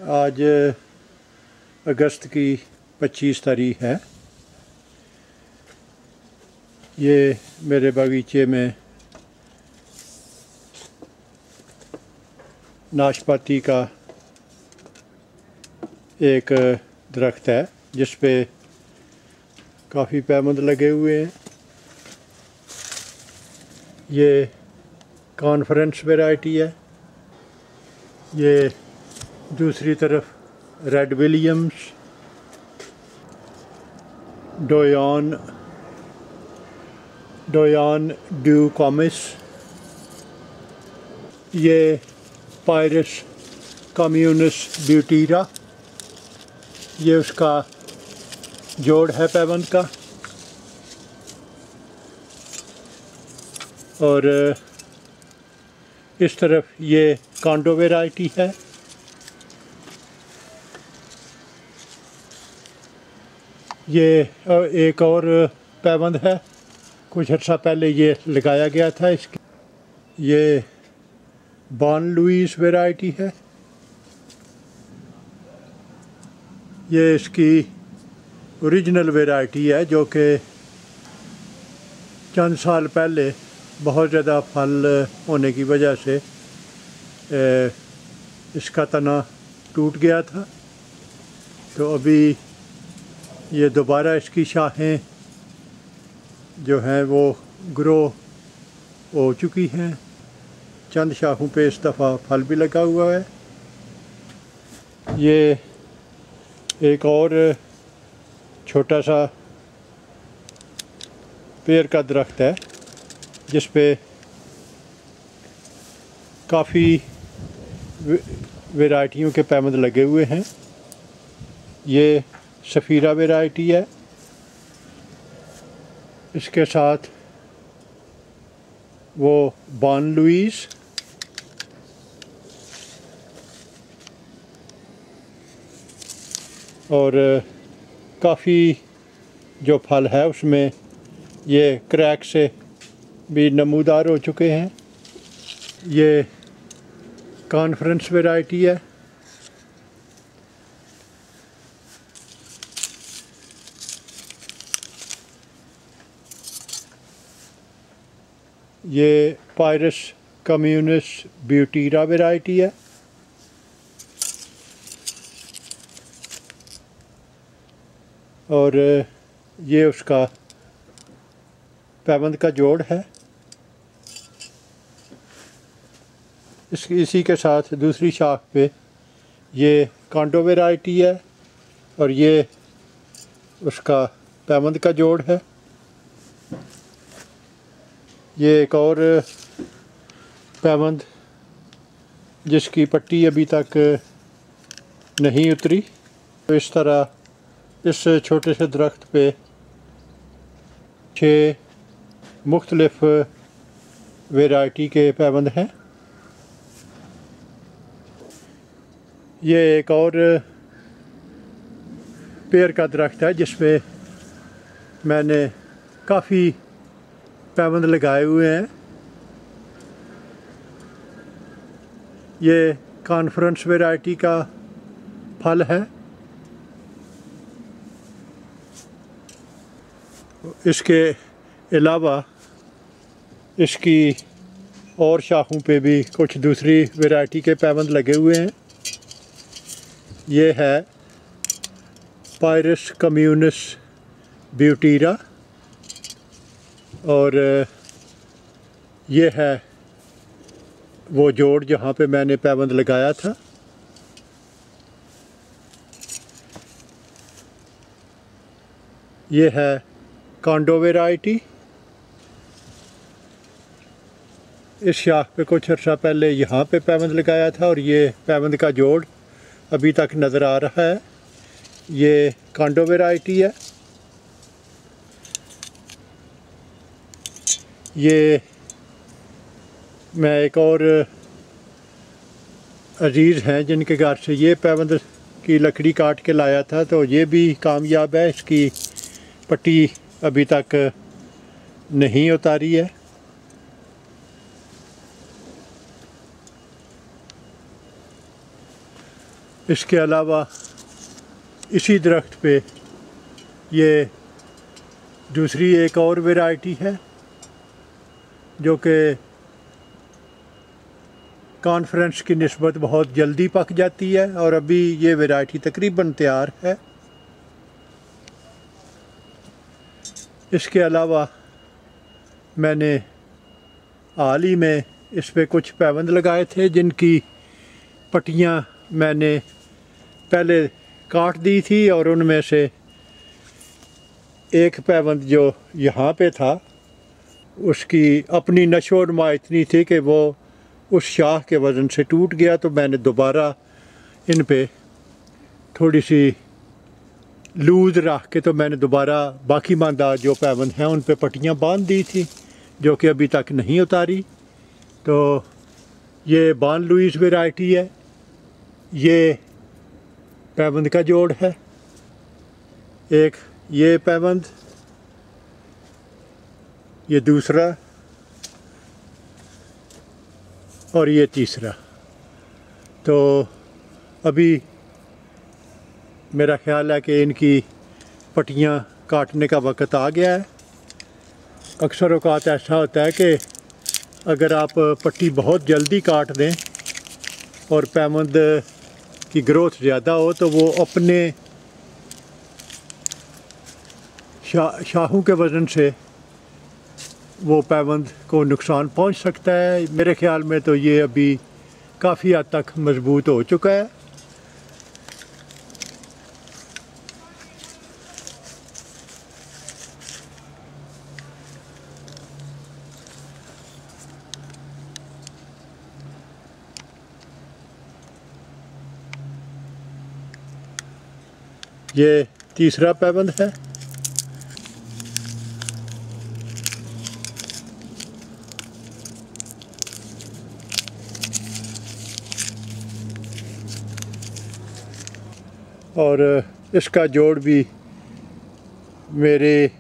आज अगस्त की 25 तारीख है। ये मेरे बगीचे में नाशपाती का एक दरख्त है जिस पे काफ़ी पैवंद लगे हुए हैं। ये कॉन्फ्रेंस वैरायटी है। ये दूसरी तरफ रेड विलियम्स, डोयान ड्यू कॉमिस, ये पायरस कम्यूनस ब्यूटीरा, ये उसका जोड़ है पैवंद का। और इस तरफ ये कांडो वैरायटी है। ये एक और पैवंद है, कुछ अर्सा पहले ये लगाया गया था। इसकी ये बॉन लुईस वैरायटी है। ये इसकी ओरिजिनल वैरायटी है जो कि चंद साल पहले बहुत ज़्यादा फल होने की वजह से इसका तना टूट गया था। तो अभी ये दोबारा इसकी शाखें जो हैं वो ग्रो हो चुकी हैं। चंद शाखों पे इस दफ़ा फल भी लगा हुआ है। ये एक और छोटा सा पेड़ का दरख्त है जिस पे काफ़ी वैरायटियों के पैवंद लगे हुए हैं। ये सफ़ीरा वैरायटी है। इसके साथ वो बॉन लुईस, और काफ़ी जो फल है उसमें ये क्रैक से भी नमूदार हो चुके हैं। ये कॉन्फ्रेंस वैरायटी है। ये पायरस कम्यूनस ब्यूटीरा वैरायटी है। और ये उसका पैवंद का जोड़ है। इसी के साथ दूसरी शाख पे ये कांडो वैरायटी है और ये उसका पैवंद का जोड़ है। ये एक और पैवंद जिसकी पट्टी अभी तक नहीं उतरी। तो इस तरह इस छोटे से दरख्त पे 6 मुख्तलिफ वैरायटी के पैवंद हैं। ये एक और पेड़ का दरख्त है जिस पे मैंने काफ़ी पैवंद लगाए हुए हैं। ये कॉन्फ्रेंस वैरायटी का फल है। इसके अलावा इसकी और शाखों पे भी कुछ दूसरी वैरायटी के पैवंद लगे हुए हैं। ये है पायरस कम्यूनस ब्यूटीरा और ये है वो जोड़ जहाँ पे मैंने पैवंद लगाया था। ये है कांडो वैरायटी। इस शाख पे कुछ अर्सा पहले यहाँ पे पैवंद लगाया था और ये पैवंद का जोड़ अभी तक नज़र आ रहा है। ये कांडो वैरायटी है। ये मैं एक और अजीज़ हैं जिनके घर से ये पैवंद की लकड़ी काट के लाया था, तो ये भी कामयाब है। इसकी पट्टी अभी तक नहीं उतारी है। इसके अलावा इसी दरख्त पे ये दूसरी एक और वैरायटी है जो कि कॉन्फ्रेंस की निस्बत बहुत जल्दी पक जाती है और अभी ये वैरायटी तकरीबन तैयार है। इसके अलावा मैंने हाल ही में इस पे कुछ पैवंद लगाए थे जिनकी पट्टियाँ मैंने पहले काट दी थी और उनमें से एक पैवंद जो यहाँ पे था उसकी अपनी नशो नुमा इतनी थी कि वो उस शाह के वज़न से टूट गया, तो मैंने दोबारा इन पे थोड़ी सी लूज़ रख के तो मैंने दोबारा बाकी मांदा जो पैवंद हैं उन पे पट्टियाँ बांध दी थी जो कि अभी तक नहीं उतारी। तो ये बान लुइस वैरायटी है, ये पैवंद का जोड़ है, एक ये पैवंद, ये दूसरा और ये तीसरा। तो अभी मेरा ख़्याल है कि इनकी पट्टियाँ काटने का वक़्त आ गया है। अक्सर औक़ात ऐसा होता है कि अगर आप पट्टी बहुत जल्दी काट दें और पैवंद की ग्रोथ ज़्यादा हो तो वो अपने शाहों के वज़न से वो पैवंद को नुकसान पहुंच सकता है। मेरे ख़्याल में तो ये अभी काफ़ी हद तक मज़बूत हो चुका है। ये तीसरा पैवंद है। और इसका जोड़ भी मेरे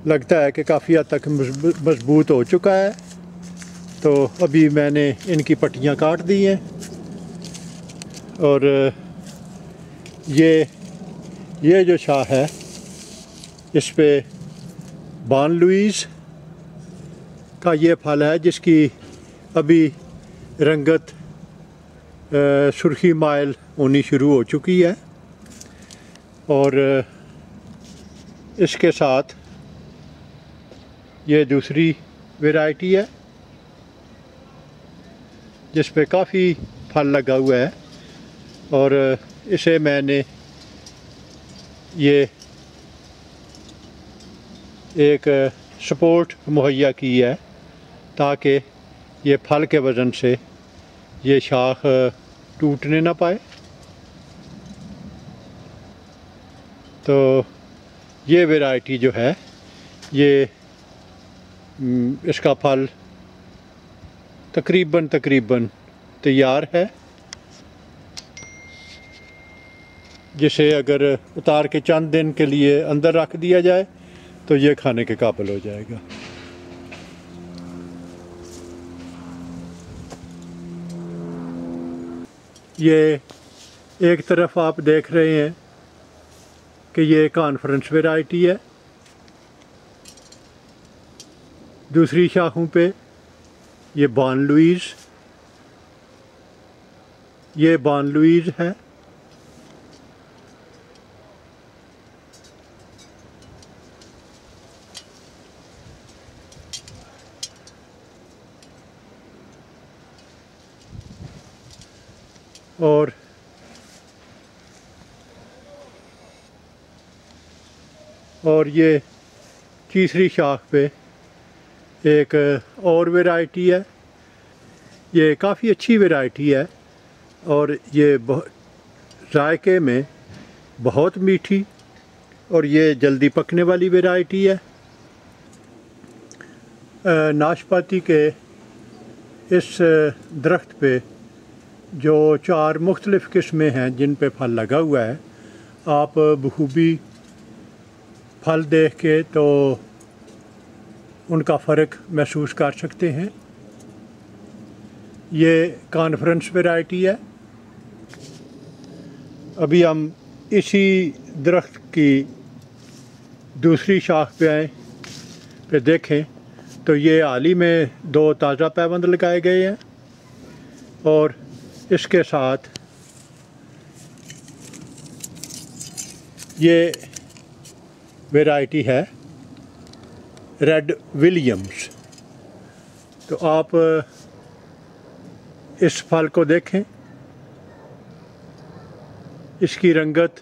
लगता है कि काफ़ी हद तक मज़बूत हो चुका है। तो अभी मैंने इनकी पट्टियाँ काट दी हैं और ये जो शाह है इस पे बान लुइस का ये फल है जिसकी अभी रंगत सुर्खी माइल होनी शुरू हो चुकी है और इसके साथ ये दूसरी वैरायटी है जिस पे काफ़ी फल लगा हुआ है और इसे मैंने ये एक सपोर्ट मुहैया की है ताकि ये फल के वज़न से ये शाख टूटने ना पाए। तो ये वैरायटी जो है ये इसका फल तकरीबन तैयार है, जिसे अगर उतार के चंद दिन के लिए अंदर रख दिया जाए तो ये खाने के काबिल हो जाएगा। ये एक तरफ आप देख रहे हैं कि ये कॉन्फ्रेंस वैरायटी है, दूसरी शाखों पे ये बान लुइस, ये बान लुइस है, और ये तीसरी शाख पे एक और वैरायटी है। ये काफ़ी अच्छी वैरायटी है और ये जायके में बहुत मीठी और ये जल्दी पकने वाली वैरायटी है। नाशपाती के इस दरख्त पे जो 4 मुख्तलिफ़ किस्में हैं जिन पे फल लगा हुआ है, आप बखूबी फल देख के तो उनका फ़र्क महसूस कर सकते हैं। ये कॉन्फ्रेंस वैरायटी है। अभी हम इसी दरख्त की दूसरी शाख पे आए पे देखें तो ये हाल ही में 2 ताज़ा पैवंद लगाए गए हैं और इसके साथ ये वैरायटी है रेड विलियम्स। तो आप इस फल को देखें, इसकी रंगत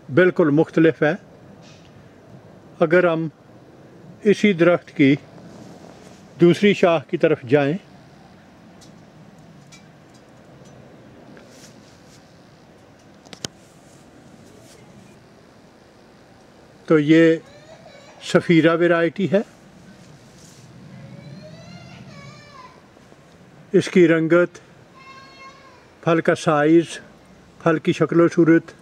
बिल्कुल मुख्तलिफ है। अगर हम इसी दरख्त की दूसरी शाख की तरफ जाएं तो ये सफ़ीरा वैरायटी है। इसकी रंगत, फल का साइज़, फल की शक्ल व सूरत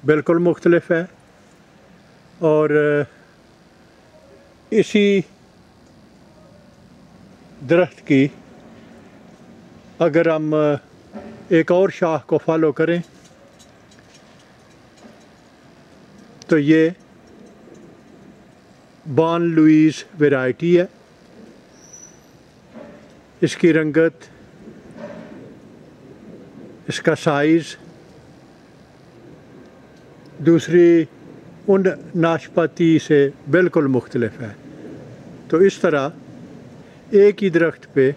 बिल्कुल मुख्तलिफ है। और इसी दरख्त की अगर हम एक और शाख को फॉलो करें तो ये बॉन लुईस वैरायटी है। इसकी रंगत, इसका साइज़ दूसरी उन नाशपाती से बिल्कुल मुख्तलिफ है। तो इस तरह एक ही दरख्त पे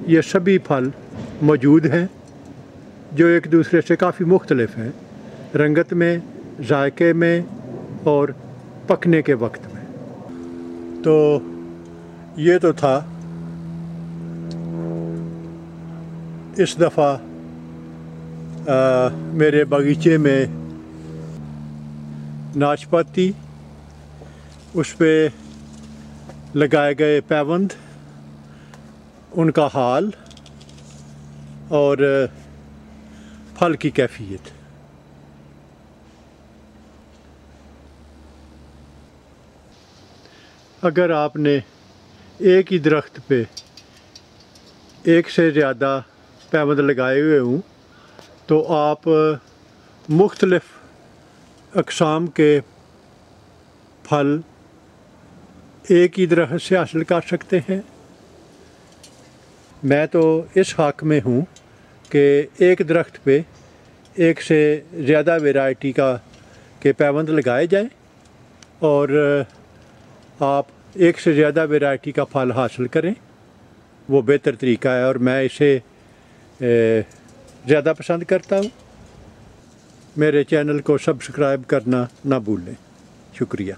ये सभी फल मौजूद हैं जो एक दूसरे से काफ़ी मुख्तलिफ हैं, रंगत में, जायके में और पकने के वक्त में। तो ये तो था इस दफ़ा मेरे बगीचे में नाशपाती, उस पे लगाए गए पैवंद, उनका हाल और फल की कैफियत। अगर आपने एक ही दरख्त पे एक से ज़्यादा पैवंद लगाए हुए हों तो आप मुख्तलिफ़ अक़साम के फल एक ही दरख्त से हासिल कर सकते हैं। मैं तो इस हक़ में हूँ कि एक दरख्त पे एक से ज़्यादा वैरायटी के पैवंद लगाए जाएं और आप एक से ज़्यादा वैरायटी का फल हासिल करें, वो बेहतर तरीका है और मैं इसे ज़्यादा पसंद करता हूँ। मेरे चैनल को सब्सक्राइब करना ना भूलें। शुक्रिया।